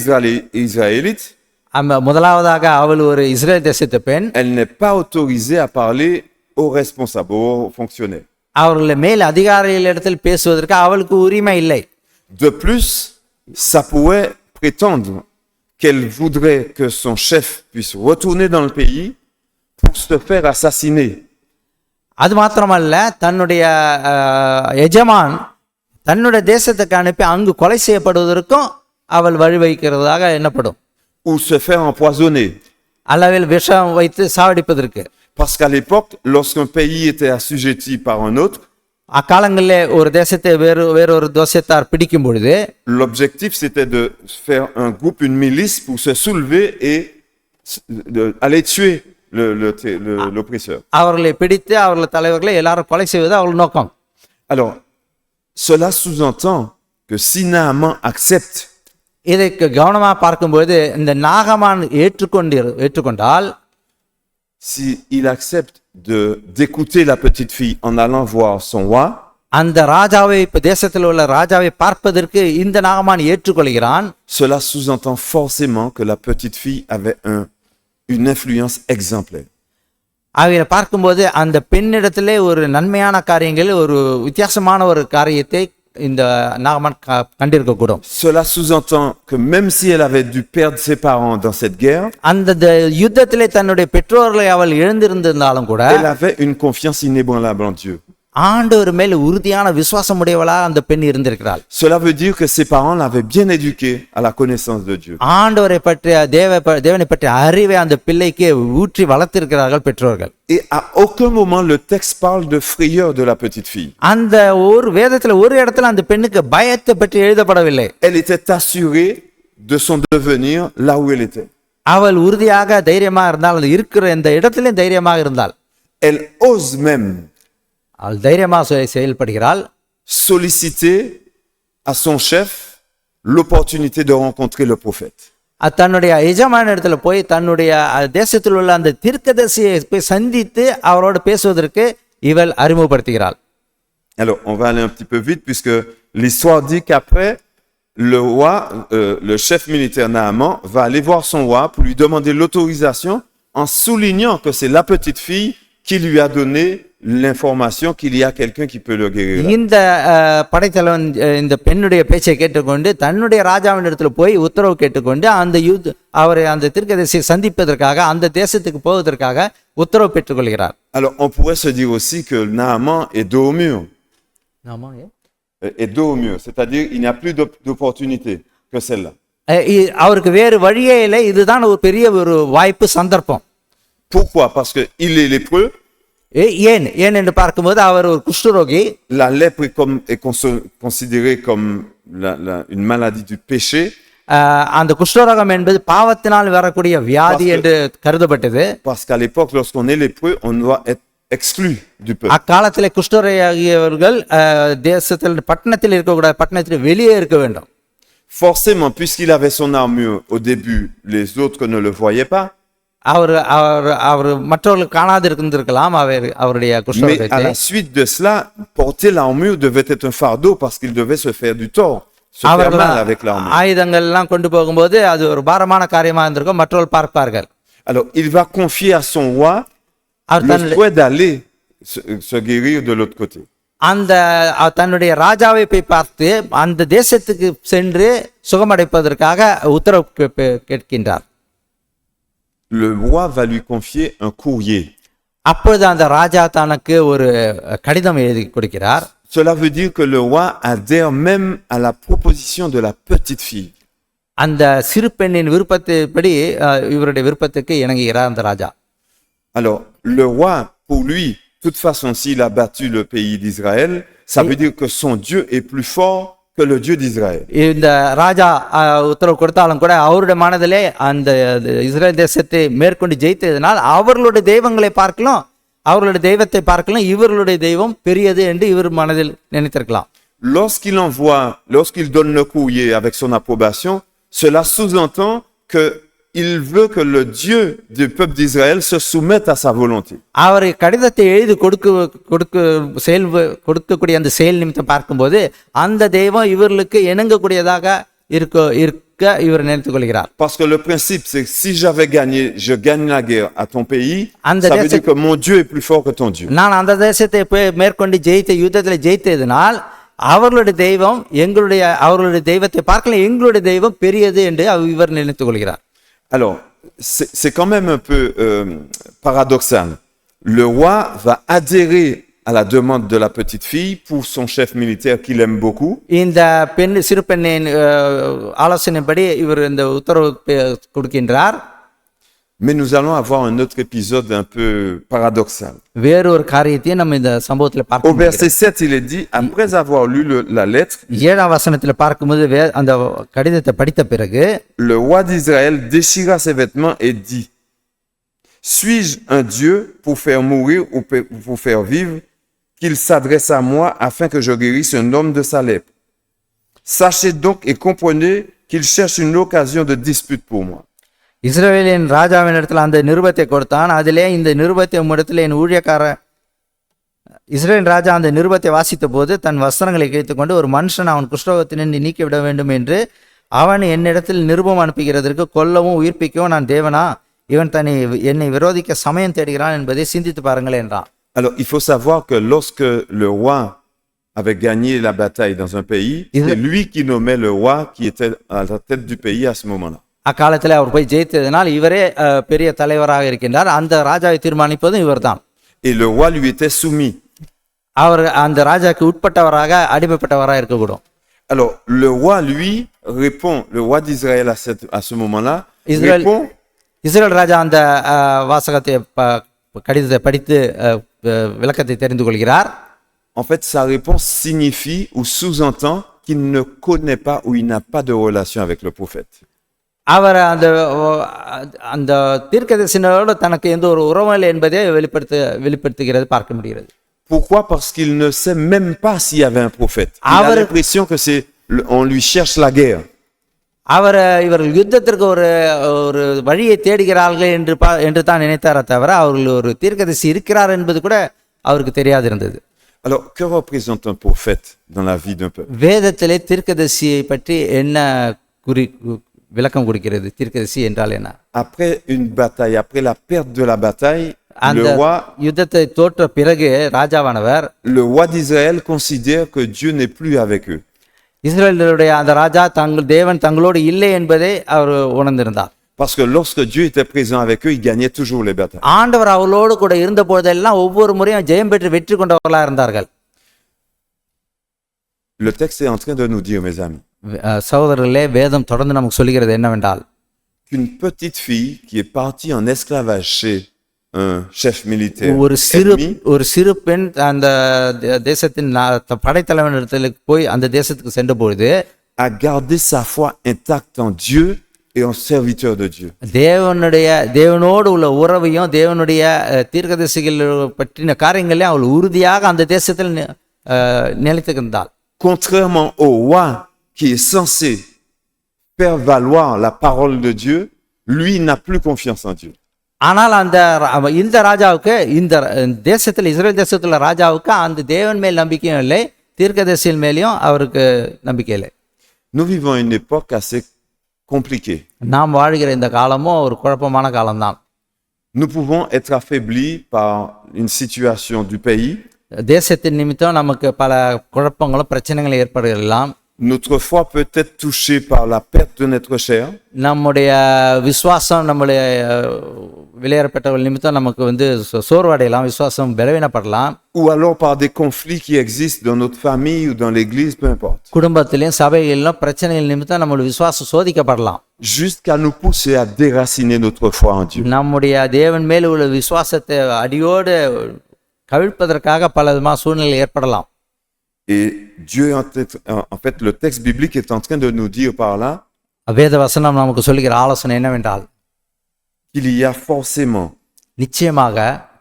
israélite, முதலாவதாக அவள் ஒரு இஸ்ரேல் தேசத்து பெண். elle n'est pas autorisée à parler aux responsables, aux fonctionnaires. அவர்கள் மேல் அதிகாரிகளிடத்தில் பேசுவதற்கு அவளுக்கு உரிமை இல்லை. De plus, ça pourrait prétendre qu'elle voudrait que son chef puisse retourner dans le pays pour se faire assassiner. அது மாத்திரமல்ல, தன்னுடைய எஜமான் தன்னுடைய தேசத்துக்கு அனுப்பி அங்கு கொலை செய்யப்படுவதற்கும் அவள் வழிவகுக்கிறதாக எண்ணப்படும். Ou se faire empoisonner. அளவில் விஷம் வைத்து சாவடிப்பதற்கு. Parce qu'à l'époque, lorsqu'un pays était assujetti par un autre, அக்காலங்களிலே ஒரு தேசத்தை வேறொரு தேசத்தார் பிடிக்கும் பொழுது l'objectif c'était de faire un groupe, une milice pour se soulever et aller tuer l'oppresseur. அவர்களை பிடித்து அவர்கள் தலைவர்களை எல்லாரும் கொலை செய்வது அவர்கள் நோக்கம். Alors, cela sous-entend que si Naaman accepte, இதை கவனமாக பார்க்கும்போது இந்த நாகமான் ஏற்றுக்கொண்டால், si il accepte d'écouter la petite fille en allant voir son roi, அந்த ராஜாவை இப்ப தேசத்தில் உள்ள ராஜாவை பார்ப்பதற்கு இந்த நாகமான் ஏற்றுக்கொள்கிறான். cela sous-entend forcément que la petite fille avait une influence exemplaire. அவைகளை பார்க்கும்போது அந்த பெண்ணிடத்திலே ஒரு நன்மையான காரியங்கள், ஒரு வித்தியாசமான ஒரு காரியத்தை இந்த நாகமான் கண்டிருக்கக்கூடும். Cela sous-entend que même si elle avait dû perdre ses parents dans cette guerre, அந்த யுத்தத்திலே தன்னுடைய பெற்றோர்களை அவள் இழந்திருந்தாலும் கூட elle avait une confiance inébranlable en Dieu. ஆண்டவர் மேல் உறுதியான விசுவாசம் உடையவளாக அந்த பெண் இருந்திருக்கிறாள். Cela veut dire que ses parents l'avaient bien éduquée à la connaissance de Dieu. ஆண்டவரை பற்றிய தேவனை பற்றிய அறிவை அந்த பிள்ளைக்கு ஊற்றி வளர்த்திருக்கிறார்கள் பெற்றோர்கள். Et à aucun moment le texte parle de frayeur de la petite fille. அந்த ஒரு வேதத்துல ஒரு இடத்துல அந்த பெண்ணுக்கு பயத்தை பற்றி எழுதப்படவில்லை. Elle était assurée de son devenir là où elle était. அவள் உறுதியாக தைரியமாக இருந்தால், இருக்கிற இந்த இடத்திலே தைரியமாக இருந்தாள். Elle ose même அவள் தைரியமாக செயல்படுகிறாள். solliciter à son chef l'opportunité de rencontrer le prophète. தன்னுடைய எஜமான இடத்துல போய் தன்னுடைய தேசத்தில் உள்ள அந்த தீர்க்கதரிசியை போய் சந்தித்து அவரோடு பேசுவதற்கு இவள் அறிமுகப்படுத்துகிறாள். Alors, on va aller un petit peu vite puisque l'histoire dit qu'après, le roi, le chef militaire Naaman, va aller voir son roi pour lui demander l'autorisation en soulignant que c'est la petite fille qui lui a donné l'information qu'il y a quelqu'un qui peut le guérir. இந்த படைத்தலைவன் இந்த பெண்ணுடைய பேச்சை கேட்டுக்கொண்டு தன்னுடைய ராஜாவின் இடத்துல போய் உத்தரவு கேட்டுக்கொண்டு அந்த அவரை அந்த தீர்க்கதரிசியை சந்திப்பதற்காக அந்த தேசத்துக்கு போவதற்காக உத்தரவு பெற்றுக்கொள்கிறார். Alors, on pourrait se dire aussi que Naaman est dos au mur. Est dos au mur, c'est-à-dire il n'y a plus d'opportunité que celle-là. அவருக்கு வேறு வழியே இல்லை, இதுதான் ஒரு பெரிய ஒரு வாய்ப்பு, சந்தர்ப்பம். Pourquoi? Parce que il est lépreux. ஏன் என்று பார்க்கும்போது அவர் ஒரு குஷ்டரோகி. La lèpre est considérée comme une maladie du péché. அந்த குஷ்டரோகம் என்பது பாவத்தினால் வரக்கூடிய வியாதி என்று கருதப்பட்டது. Parce qu'à l'époque, lorsqu'on est lépreux, on doit être exclu du peuple. அக்காலத்திலே குஷ்டரோகியவர்கள் தேசத்தில் பட்டணத்தில் இருக்கக்கூடாது, பட்டணத்தில் வெளியே இருக்க வேண்டும். Forcément, puisqu'il avait son armure au début, les autres ne le voyaient pas. அவர் மற்றவர்கள் காணாது இருந்திருக்கலாம் அவருடைய குஷ்டரோகத்தை. Mais à la suite de cela, porter l'armure devait être un fardeau parce qu'il devait se faire du tort, se faire mal avec l'armure. ஆயுதங்கள் எல்லாம் கொண்டு போகும்போது அது ஒரு பாரமான காரியமா இருந்திருக்கும், மற்றவர்கள் பார்ப்பார்கள். Alors, il va confier à son roi le souhait d'aller se guérir de l'autre côté. அந்த தன்னுடைய ராஜாவை போய் பார்த்து அந்த தேசத்துக்கு சென்று சுகமடைப்பதற்காக உத்தரவு கேட்கின்றார். Le roi va lui confier un courrier. அப்பொழுது அந்த ராஜா தனக்கு ஒரு கடிதம் எழுதி கொடுக்கிறார். Cela veut dire que le roi adhère même à la proposition de la petite fille. அந்த சிறு பெண்ணின் விருப்பத்தின்படி இவருடைய விருப்பத்துக்கு இணங்குகிறார் அந்த ராஜா. Alors, le roi, pour lui, de toute façon, s'il a battu le pays d'Israël, ça veut dire que son Dieu est plus fort que le Dieu d'Israël. இந்த ராஜா உத்தரவு கொடுத்தாலும் கூட அவருடைய மனதிலே அந்த இஸ்ரேல் தேசத்தை மேற்கொண்டு ஜெயித்ததினால் அவர்களுடைய தெய்வங்களை பார்க்கலாம், அவர்களுடைய தெய்வத்தை பார்க்கலாம், இவர்களுடைய தெய்வம் பெரியது என்று இவர் மனதில் நினைத்திருக்கலாம். Lorsqu'il donne le courrier avec son approbation, cela sous-entend qu'il veut que le Dieu du peuple d'Israël se soumette à sa volonté. அவர் கடிதத்தை எழுதி கொடுக்கக்கூடிய அந்த செயல் நிமித்தம் பார்க்கும்போது அந்த தெய்வம் இவர்களுக்கு இணங்கக்கூடியதாக இருக்க இவர் நினைத்துக் கொள்கிறார். Parce que le principe, c'est que si je gagne la guerre à ton pays, ça veut dire que mon Dieu est plus fort que ton Dieu. நான் அந்த தேசத்தை மேற்கொண்டு யுத்தத்தில் ஜெயித்ததினால் அவர்களுடைய தெய்வம் அவர்களுடைய தெய்வத்தை பார்க்கல எங்களுடைய தெய்வம் பெரியது என்று இவர் நினைத்துக் கொள்கிறார். Alors, c'est quand même un peu paradoxal. Le roi va adhérer à la demande de la petite fille pour son chef militaire qu'il aime beaucoup. இந்த சிறு பெண்ணின் ஆலோசனைப்படி இவர் இந்த உத்தரவு கொடுக்கின்றார். Mais nous allons avoir un autre épisode un peu paradoxal. வேறொரு காரியத்தை நம்ம இந்த சம்பவத்தில் பார்க்க Au verset 7, il est dit, après avoir lu la lettre, 7ஆம் வசனத்தில் பார்க்கும்போது அந்த கடிதத்தை படித்த பிறகு le roi d'Israël déchira ses vêtements et dit, suis-je un Dieu pour faire mourir ou pour faire vivre, qu'il s'adresse à moi afin que je guérisse un homme de sa lèpre? Sachez donc et comprenez qu'il cherche une occasion de dispute pour moi. இஸ்ரவேலின் ராஜாவின் இடத்துல அந்த நிருபத்தை கொடுத்தான். அதிலே இந்த நிருபத்தை உம்மிடத்தில் என் ஊழியக்கார இஸ்ரவேல் ராஜா அந்த நிருபத்தை வாசித்த போது தன் வஸ்திரங்களை கிழித்துக்கொண்டு ஒரு மனுஷன் அவன் குஷ்டரோகத்தினின்று நீக்கிவிட வேண்டும் என்று அவன் என்னிடத்தில் நிருபம் அனுப்புகிறதற்கு கொல்லவும் உயிர்ப்பிக்கவும் நான் தேவனா? இவன் என்னை விரோதிக்க சமயம் தேடுகிறான் என்பதை சிந்தித்து பாருங்கள் என்றான். Alors, il faut savoir que lorsque le roi avait gagné la bataille dans un pays, c'est lui qui nommait le roi qui était à la tête du pays à ce moment-là. அக்காலத்தில் அவர் போய் ஜெயித்ததினால் இவரே பெரிய தலைவராக இருக்கின்றார். அந்த ராஜாவை தீர்மானிப்பதும் இவர்தான். Et le roi lui était soumis. அவர் அந்த ராஜாக்கு உட்பட்டவராக அடிமைப்பட்டவராக இருக்கக்கூடும். Alors, le roi lui répond, le roi d'Israël à ce moment-là répond. Israel ராஜா அந்த வாசகத்தை கடிதத்தை படித்து விளக்கத்தை தெரிந்து கொள்கிறார். En fait, sa réponse signifie ou sous-entend qu'il ne connaît pas ou il n'a pas de relation avec le prophète. அவர் அந்த தீர்க்கதரிசியோடு தனக்கு எந்த ஒரு உறவும் இல்லை என்பதை வெளிப்படுத்துகிறது பார்க்க முடிகிறது. Pourquoi? Parce qu'il ne sait même pas s'il y avait un prophète. Il a l'impression que on lui cherche la guerre. இவர்கள் யுத்தத்திற்கு ஒரு வழியை தேடுகிறார்கள் என்று தான் நினைத்தாரே தவிர அவர்கள் ஒரு தீர்க்கதரிசி இருக்கிறார் என்பது கூட அவருக்கு தெரியாது இருந்தது. Alors, que représente un prophète dans la vie d'un peuple? வேதத்திலே தீர்க்கதரிசியை பற்றி என்ன விளக்கம் கொடுக்கிறது? தீர்க்கதரிசி என்றால் என்ன? Après une bataille, après la perte de la bataille, le roi, யுத்தத்தை தோற்ற பிறகு ராஜாவானவர், le roi d'Israël considère que Dieu n'est plus avec eux. இஸ்ரவேலுடைய அந்த ராஜா தேவன் தங்களோடு இல்லை என்பதை அவர் உணர்ந்திருந்தார். Parce que lorsque Dieu était présent avec eux, il gagnait toujours les batailles. ஆண்டவர் அவர்களோடு கூட இருந்த போதெல்லாம் ஒவ்வொரு முறையும் ஜெயம் பெற்று வெற்றி கொண்டவர்களாக இருந்தார்கள். Le texte est en train de nous dire, mes amis, சகோதரர்களே, வேதம் தொடர்ந்து நமக்கு சொல்கிறது என்னவென்றால், qu'une petite fille qui est partie en esclavage chez un chef militaire ஒரு சிறு பெண் அந்த தேசத்தின் படைத்தலைவனிடத்தில் போய் அந்த தேசத்துக்கு சென்ற பொழுது a gardé sa foi intacte en Dieu et en serviteur de Dieu. தேவனோடு உள்ள உறவையும் தேவனுடைய தீர்க்கதரிசிகள் பற்றின காரியங்களையும் அவள் உறுதியாக அந்த தேசத்தில் நிலைத்திருந்தாள். Contrairement au roi qui est censé faire valoir la parole de Dieu, lui n'a plus confiance en Dieu. ஆனால் இந்த ராஜாவுக்கு, இந்த தேசத்தில் இஸ்ரேல் தேசத்தில் ராஜாவுக்கு அந்த தேவன் மேல் நம்பிக்கையும் இல்லை, தீர்க்கதரிசியின் மேலேயும் அவருக்கு நம்பிக்கை இல்லை. Nous vivons une époque assez compliquée. நாம் வாழ்கிற இந்த காலமும் ஒரு குழப்பமான காலம்தான். Nous pouvons être affaiblis par une situation du pays. தேசத்தின் நிமித்தம் நமக்கு பல குழப்பங்களும் பிரச்சனைகளும் ஏற்படலாம். Notre foi peut être touchée par la perte de notre chair. நம்முடைய விசுவாசம் நம்முடைய விளையாடப்பட்டவர்கள் நிமித்தம் நமக்கு சோர்வடையலாம், விசுவாசம் பலவீனப்படலாம். Ou alors par des conflits qui existent dans notre famille ou dans l'église, peu importe. குடும்பத்திலும் சபைகளிலும் பிரச்சனைகள் நிமித்தம் நம்முடைய விசுவாசம் சோதிக்கப்படலாம். Jusqu'à nous pousser à déraciner notre foi en Dieu. நம்முடைய தேவன் மேல் உள்ள விசுவாசத்தை அடியோடு கவிழ்ப்பதற்காக பல விதமான சூழ்நிலை ஏற்படலாம். Et Dieu, en fait, le texte biblique est en train de nous dire par là வேத வசனம் நமக்கு சொல்லுகிற ஆலோசனை என்னவென்றால் qu'il y a forcément நிச்சயமாக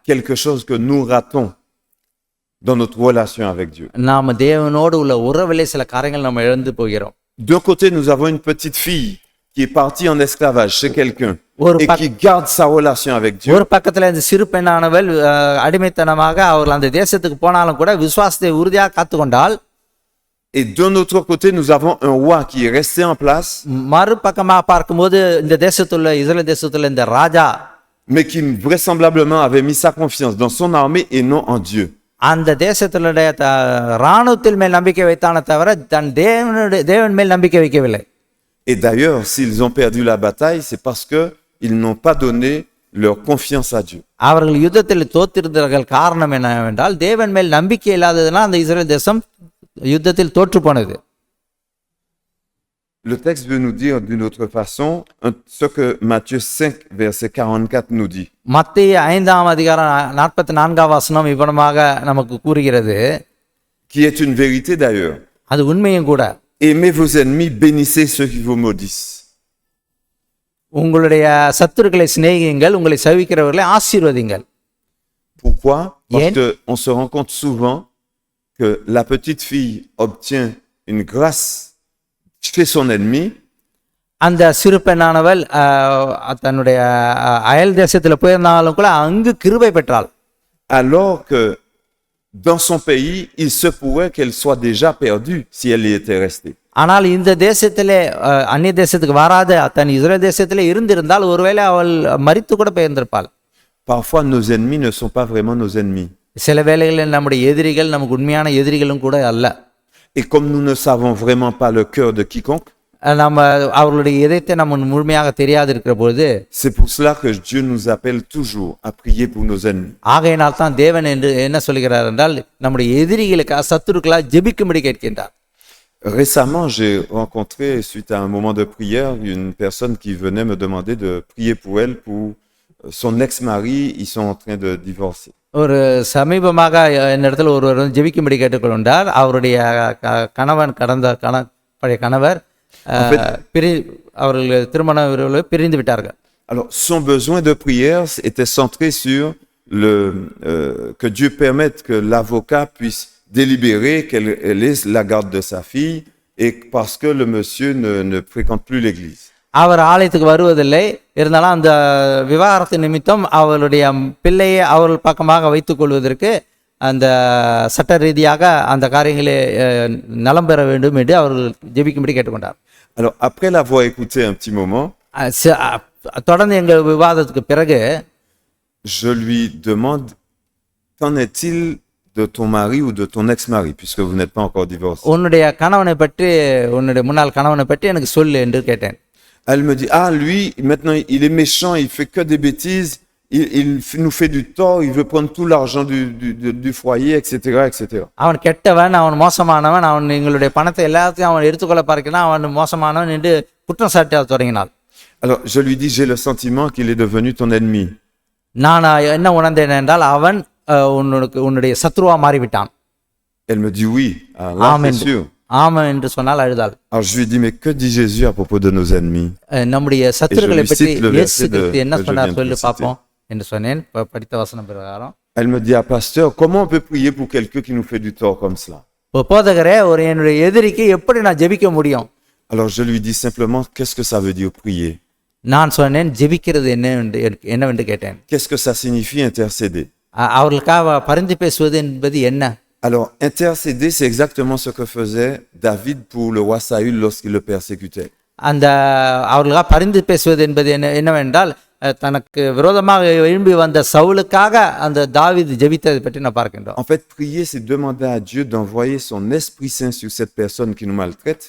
quelque chose que nous ratons dans notre relation avec Dieu. நாம் தேவனோடு உள்ள உறவிலே சில காரியங்கள் நம்ம இழந்து போகிறோம். D'un côté, nous avons une petite fille qui est partie en esclavage chez quelqu'un Or, et qui garde sa relation avec Dieu. ஒரு பக்கத்துல இந்த சிறு பெண்ணானவள் அடிமைத்தனமாக அவர்கள் அந்த தேசத்துக்கு போனாலும் கூட விசுவாசத்தை உறுதியாக காத்துக்கொண்டால், Et d'un autre côté, nous avons un roi qui est resté en place, மறுபக்கமாக பார்க்கும்போது இந்த தேசத்துள்ள இஸ்ரேல் தேசத்துள்ள இந்த ராஜா mais qui vraisemblablement avait mis sa confiance dans son armée et non en Dieu. அந்த தேசத்தினுடைய இராணுவத்தில் மேல் நம்பிக்கை வைத்தானே தவிர தன் தேவன் மேல் நம்பிக்கை வைக்கவில்லை. Et d'ailleurs, s'ils ont perdu la bataille, c'est parce qu'ils n'ont pas donné leur confiance à Dieu. அவர்கள் யுத்தத்தில் தோற்றிருந்தார்கள். காரணம் என்னவென்றால் தேவன் மேல் நம்பிக்கை இல்லாததுனால் அந்த இஸ்ரேல் தேசம் யுத்தத்தில் தோற்று போனது. Le texte veut nous dire d'une autre façon ce que Matthieu 5, verset 44 nous dit. மத்தேயு 5ஆம் அதிகாரம் 44ஆம் வசனம் இவ்விதமாக நமக்கு கூறுகிறது, Qui est une vérité d'ailleurs. அது உண்மையும் கூட. Aimez vos ennemis, bénissez ceux qui vous maudissent. உங்களுடைய சத்துருக்களை சிநேகியுங்கள், உங்களை சவிக்கிறவர்களை ஆசீர்வதிங்கள். Pourquoi? Parce Yen. qu'on se rend compte souvent que la petite fille obtient une grâce chez son ennemi, அந்த சிறு பெண்ணானவள் தன்னுடைய அயல் தேசத்தில் போயிருந்தாலும் கூட அங்கு கிருபை பெற்றாள். alors que dans son pays, il se pourrait qu'elle soit déjà perdue si elle y était restée. ஆனால் இந்த தேசத்திலே அந்நிய தேசத்துக்கு வராத தன் இஸ்ரேல் தேசத்திலே இருந்திருந்தால் ஒருவேளை அவள் மரித்து கூட பெயர்ந்திருப்பாள். Parfois, nos ennemis ne sont pas vraiment nos ennemis. சில வேளைகளில் நம்முடைய எதிரிகள் நமக்கு உண்மையான எதிரிகளும் கூட அல்ல. Et comme nous ne savons vraiment pas le cœur de quiconque, நம்ம அவர்களுடைய இதயத்தை நம்ம முழுமையாக தெரியாது இருக்கிற பொழுது, c'est pour cela que Dieu nous appelle toujours à prier pour nos ennemis. ஆகையினால் தான் தேவன் என்று என்ன சொல்கிறார் என்றால் நம்முடைய எதிரிகளுக்காக சத்துருக்களாக ஜெபிக்கும்படி கேட்கின்றார். Récemment, j'ai rencontré, suite à un moment de prière, une personne qui venait me demander de prier pour elle, pour son ex-mari. Ils sont en train de divorcer. ஒரு சமீபமாக என்னிடத்தில் ஒருவர் வந்து ஜெபிக்கும்படி கேட்டுக்கொண்டார். அவருடைய கணவன் பழைய கணவர் அவர்கள் திருமண பிரிந்து விட்டார்கள். Alors, son besoin de prière était centré sur que Dieu permette que l'avocat puisse délibérer qu'elle laisse la garde de sa fille, et parce que le monsieur ne fréquente plus l'église. அவர் ஆலயத்துக்கு வருவதில்லை, இருந்தாலும் அந்த விவாகரத்து நிமித்தம் அவளுடைய பிள்ளையை அவர்கள் பக்கமாக வைத்துக் கொள்வதற்கு அந்த சட்ட ரீதியாக அந்த காரியங்களே நலம் பெற வேண்டும் என்று அவர்கள் ஜெபிக்கும்படி கேட்டுக்கொண்டார். Alors, après l'avoir écouté un petit moment, தொடர்ந்து எங்கள் விவாதத்துக்கு பிறகு je lui demande, qu'en est-il de ton mari ou de ton ex-mari, puisque vous n'êtes pas encore divorcé? உன்னுடைய கணவனை பற்றி, உன்னுடைய முன்னாள் கணவனை பற்றி எனக்கு சொல்லு என்று கேட்டேன். Elle me dit, lui, maintenant, il est méchant, il fait que des bêtises, il nous fait du tort, il veut prendre tout l'argent du foyer, etc., etc. அவன் கெட்டவன், அவன் மோசமானவன், அவன் எங்களுடைய பணத்தை எல்லாத்தையும் அவன் எடுத்துக்கொள்ள பார்க்கிறான், அவன் மோசமானவன் என்று குற்றம் சாட்ட தொடங்கினாள். Alors, je lui dis, j'ai le sentiment qu'il est devenu ton ennemi. நான் என்ன உணர்ந்தேன் என்றால் அவன் உன்னுடைய சத்ருவா மாறிவிட்டான். Elle me dit oui, là, c'est sûr. ஆமாம் என்று சொன்னால் அழுதாள். Alors je lui dis, mais que dit Jésus à propos de nos ennemis? நம்முடைய சத்துருக்களை பற்றி இயேசு கிறிஸ்து என்ன சொன்னார் சொல்லு பாப்போம் என்று சொன்னேன். படித்த வசனம் பிரகாரம் Elle me dit, pasteur, comment on peut prier pour quelqu'un qui nous fait du tort comme cela? போதகரே, என்னுடைய எதிரிக்கு எப்படி நான் ஜெபிக்க முடியும்? Alors je lui dis simplement, qu'est-ce que ça veut dire prier? நான் சொன்னேன், ஜெபிக்கிறது என்னவென்று கேட்டேன். Qu'est-ce que ça signifie intercéder? அவர்களுக்காக பரிந்து பேசுவது என்பது என்ன? Alors, intercéder, c'est exactement ce que faisait David pour le roi Saül lorsqu'il le persécutait. அந்த அவர்களுக்காக பரிந்து பேசுவது என்பது என்னவென்றால் தனக்கு விரோதமாக எழும்பி வந்த சவுலுக்காக அந்த தாவீது ஜெபித்ததை பற்றி நான் பார்க்கின்றோம். En fait, prier, c'est demander à Dieu d'envoyer son Esprit Saint sur cette personne qui nous maltraite,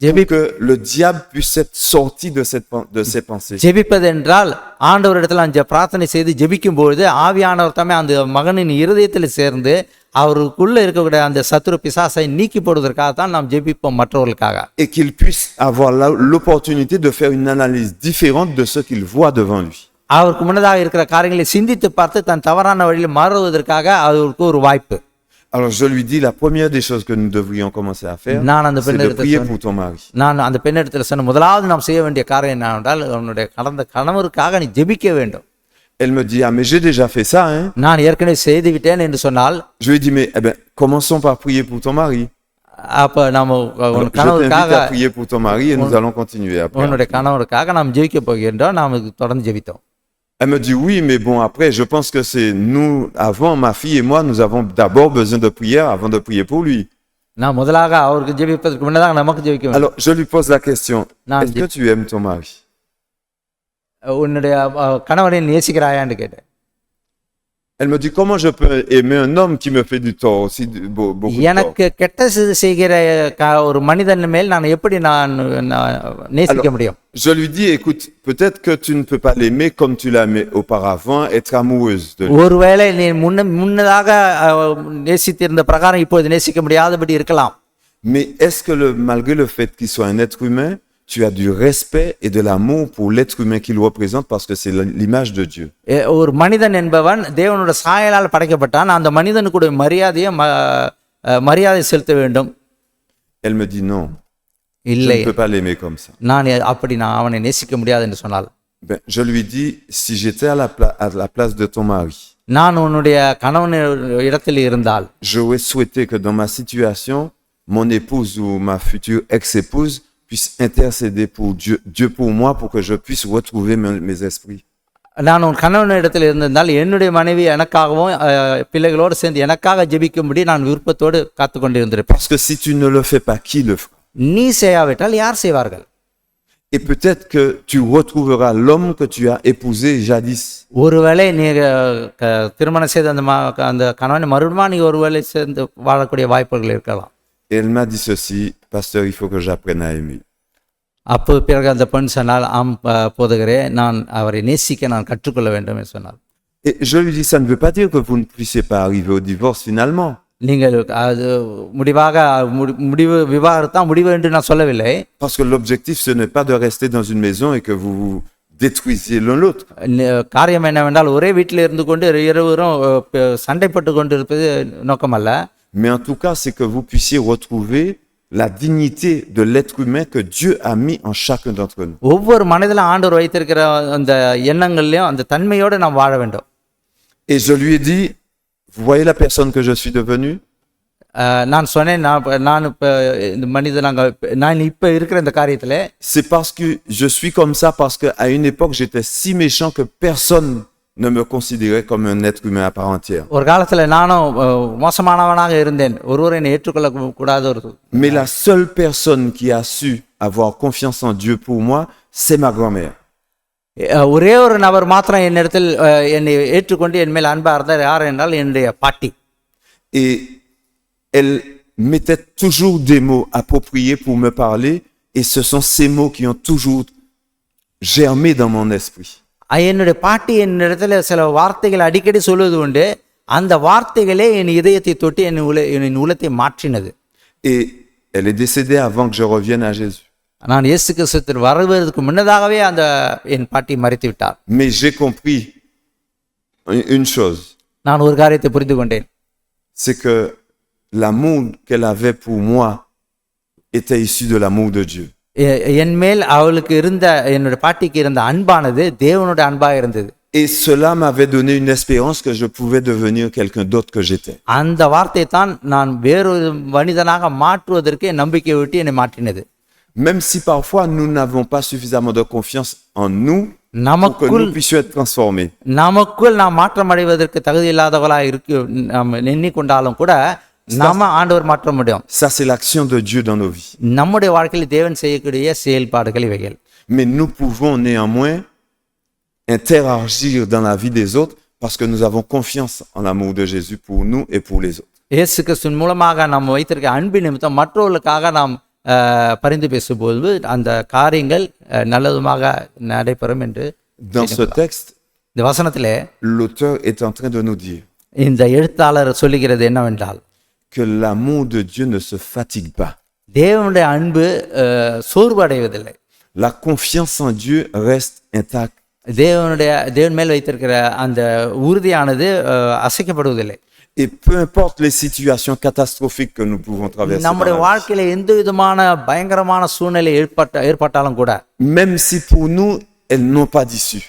pour que le diable puisse être sorti de ses pensées. ஜெபிப்பது என்றால் ஆண்டவரிடத்தில் அந்த பிரார்த்தனை செய்து ஜெபிக்கும் பொழுது ஆவியானவர் தம்மை அந்த மகனின் இருதயத்தில் சேர்ந்து அவருக்குள்ள இருக்கக்கூடிய அந்த சத்துரு பிசாசை நீக்கி போடுவதற்காக தான் நாம் ஜெபிப்போம் மற்றவர்களுக்காக. Et qu'il puisse avoir l'opportunité de faire une analyse différente de ce qu'il voit devant lui. அவருக்கு முன்னதாக இருக்கிற காரியங்களை சிந்தித்து பார்த்து தன் தவறான வழியில் மாறுவதற்காக அவருக்கு ஒரு வாய்ப்பு. Alors je lui dis, la première des choses que nous devrions commencer à faire, நான் அந்த c'est de பெண்ணிடத்தில் prier pour ton mari. நான் அந்த பெண்ணிடத்தில் சொன்ன முதலாவது நாம் செய்ய வேண்டிய காரியம் என்னவென்றால் உன்னுடைய கடந்த கணவருக்காக நீ ஜெபிக்க வேண்டும். Elle me dit, ah mais j'ai déjà fait ça, hein. நான் ஏற்கனவே செய்து விட்டேன் என்று சொன்னால், Je lui dis, mais eh ben, commençons par prier pour ton mari. அப்ப நம்ம Alors, உன் je கணவருக்காக t'invite à prier pour ton mari et nous allons continuer après. உன்னுடைய கணவருக்காக நாம் ஜெபிக்க போகின்றோம். நாம் தொடர்ந்து ஜெபித்தோம். Elle me dit oui, mais bon, après, je pense que c'est nous, avant, ma fille et moi, nous avons d'abord besoin de prière avant de prier pour lui. நான் முதலாக அவருக்கு ஜெபிப்பதற்கு முன்னதாக நமக்கு ஜெபிக்க வேண்டும். Alors, je lui pose la question, Non, est-ce que tu aimes ton mari? உன்னுடைய கணவரை நேசிக்கிறாயான்னு கேட்டேன். Elle me dit, comment je peux aimer un homme qui me fait du tort, aussi beaucoup de tort? எனக்கு கெட்ட செய்கிற ஒரு மனிதன் மேல் நான் எப்படி நான் நேசிக்க முடியும்? Je lui dis, écoute, peut-être que tu ne peux pas l'aimer comme tu l'aimais auparavant, être amoureuse de lui. ஒருவேளை நீ முன்னதாக நேசித்திருந்த பிரகாரம் இப்போது நேசிக்க முடியாதபடி இருக்கலாம். Mais est-ce que malgré le fait qu'il soit un être humain, tu as du respect et de l'amour pour l'être humain qu'il représente parce que c'est l'image de Dieu. ஒரு மனிதன் என்பவன் தேவனுடைய சாயலால் படைக்கப்பட்டான். அந்த மனிதனுக்கு மரியாதை செலுத்த வேண்டும். Elle me dit non. இல்லை, Je ne peux pas l'aimer comme ça. நான் அவனை நேசிக்க முடியாது என்று சொன்னால், Ben, je lui dis, si j'étais à la place de ton mari, நான் உன்னுடைய கணவன் இடத்தில் இருந்தால், j'aurais souhaité que dans ma situation, mon épouse ou ma future ex-épouse puisse intercéder pour Dieu pour moi, pour que je puisse retrouver mes esprits. நான் உன் கணவன் இடத்தில் இருந்திருந்தால் என்னுடைய மனைவி எனக்காகவும் பிள்ளைகளோடு சேர்ந்து எனக்காக ஜெபிக்கும்படி நான் விருப்பத்தோடு காத்து கொண்டிருந்திருப்பேன். Parce que si tu ne le fais pas, qui le fera? நீ செய்யாவிட்டால் யார் செய்வார்கள்? Et peut-être que tu retrouveras l'homme que tu as épousé jadis. ஒருவேளை நீ திருமணம் செய்த அந்த கணவனை மறுபடியும் நீ ஒருவேளை சேர்ந்து வாழக்கூடிய வாய்ப்புகள் இருக்கலாம். Et elle m'a dit ceci, pasteur, il faut que j'apprenne à aimer. அப்போ பிறகு அந்த பெண் சொன்னால், ஆம் போதகரே, நான் அவரை நேசிக்க நான் கற்றுக்கொள்ள வேண்டும் என்று சொன்னார். Et je lui dis, ça ne veut pas dire que vous ne puissiez pas arriver au divorce finalement. நீங்கள் அது விவாகரத்தான் முடிவு என்று நான் சொல்லவில்லை. Parce que l'objectif, ce n'est pas de rester dans une maison et que vous vous détruisiez l'un l'autre. காரியம் என்னவென்றால் ஒரே வீட்டில் இருந்து கொண்டு இருவரும் சண்டைப்பட்டு கொண்டு இருப்பது நோக்கமல்ல. Mais en tout cas, c'est que vous puissiez retrouver la dignité de l'être humain que Dieu a mis en chacun d'entre nous. ஒவ்வொரு மனதிலும் ஆண்டவர் வைத்திருக்கிற அந்த எண்ணங்கள்லயும் அந்த தன்மையோடு நாம் வாழ வேண்டும். Et je lui ai dit, vous voyez la personne que je suis devenu? நான் சொன்னேன், நான் இந்த நான் இப்ப இருக்கிற இந்த காரியத்துல, c'est parce que je suis comme ça parce que à une époque j'étais si méchant que personne ne me considérait comme un être humain à part entière. ஒரு காலத்துல நானும் மோசமானவனாக இருந்தேன். ஒருவரை என்னை ஏற்றுக்கொள்ள கூடாத ஒரு. Mais la seule personne qui a su avoir confiance en Dieu pour moi, c'est ma grand-mère. ஒரே ஒரு நபர் மாத்திரம் என்னிடத்தில் என்னை ஏற்றுக்கொண்டு என் மேல் அன்பா இருந்தார். யார் என்றால் என்னுடைய பாட்டி. Et elle mettait toujours des mots appropriés pour me parler et ce sont ces mots qui ont toujours germé dans mon esprit. என்னுடைய பாட்டி என்னிடத்துல சில வார்த்தைகள் அடிக்கடி சொல்வது உண்டு. அந்த வார்த்தைகளே என் இதயத்தை தொட்டு என் உள்ளத்தை மாற்றினது. Et elle est décédée avant que je revienne à Jésus. நான் இயேசு கிறிஸ்துவிற்கு வருவதற்கு முன்னதாகவே என் பாட்டி மரித்து விட்டார். Mais j'ai compris une chose. நான் ஒரு காரியத்தை புரிந்து கொண்டேன். C'est que l'amour qu'elle avait pour moi était issu de l'amour de Dieu. என் மேல் அவளுக்கு இருந்த என்னுடைய பாட்டிக்கு இருந்த அன்பானது தேவனுடைய அன்பாக இருந்தது. Et cela m'avait donné une espérance que je pouvais devenir quelqu'un d'autre que j'étais. அந்த வார்த்தை தான் நான் வேறொரு மனிதனாக மாற்றுவதற்கு என் நம்பிக்கை விட்டு என்னை மாற்றினது. Même si parfois nous n'avons pas suffisamment de confiance en nous pour que nous puissions être transformés. நமக்குள் நாம் மாற்றம் அடைவதற்கு தகுதி இல்லாதவர்களாக இருக்கு நாம் எண்ணிக்கொண்டாலும் கூட நாம ஆண்டவர் மாற்ற முடியும். Ça c'est l'action de Dieu dans nos vies. நம்முடைய வாழ்க்கையில் தேவன் செய்யக்கூடிய செயல்பாடுகள் இவைகள். Mais nous pouvons néanmoins interagir dans la vie des autres parce que nous avons confiance en l'amour de Jésus pour nous et pour les autres. இயேசு கிறிஸ்துவின் மூலமாக நாம் வைத்திருக்க அன்பின் நிமித்தம் மற்றவர்களுக்காக நாம் பரிந்து பேசும்போது அந்த காரியங்கள் நல்லதுமாக நடைபெறும் என்று. Dans ce texte, இந்த வசனத்திலே l'auteur est en train de nous dire இந்த எழுத்தாளர் சொல்லுகிறது என்னவென்றால், que l'amour de Dieu ne se fatigue pas. தேவனுடைய அன்பு சோர்வு அடைவதில்லை. La confiance en Dieu reste intacte. தேவன் மேல் வைத்திருக்கிற அந்த உறுதியானது அசைக்கப்படுவதில்லை. Et peu importe les situations catastrophiques que nous pouvons traverser, dans நம்முடைய la vie, வாழ்க்கையில எந்த விதமான பயங்கரமான சூழ்நிலை ஏற்பட்டாலும் கூட même si pour nous, elles n'ont pas d'issue,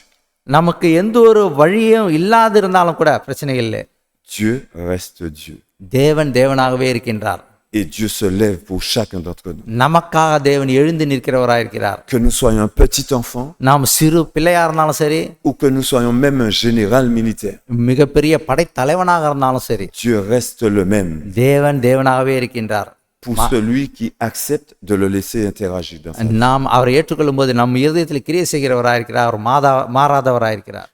நமக்கு எந்த ஒரு வழியும் இல்லாது இருந்தாலும் கூட பிரச்சனை இல்லை. Dieu reste Dieu. தேவன் தேவனாகவே இருக்கின்றார். Et Dieu se lève pour chacun d'entre nous. நமக்காக தேவன் எழுந்து நிற்கிறவராயிருக்கிறார். Que nous soyons un petit enfant நாம் சிறு பிள்ளையா இருந்தாலும் சரி, ou que nous soyons même un général militaire, மிகப்பெரிய படைத்தலைவனாக இருந்தாலும் சரி, Dieu reste le même தேவன் தேவனாகவே இருக்கின்றார். pour celui qui accepte de le laisser interagir dans sa vie. நாம் அவரை ஏற்றுக்கொள்ளும் போது நம் இருதயத்தில் கிரியை செய்கிறவராயிருக்கிறார். அவர் மாறாதவராயிருக்கிறார்.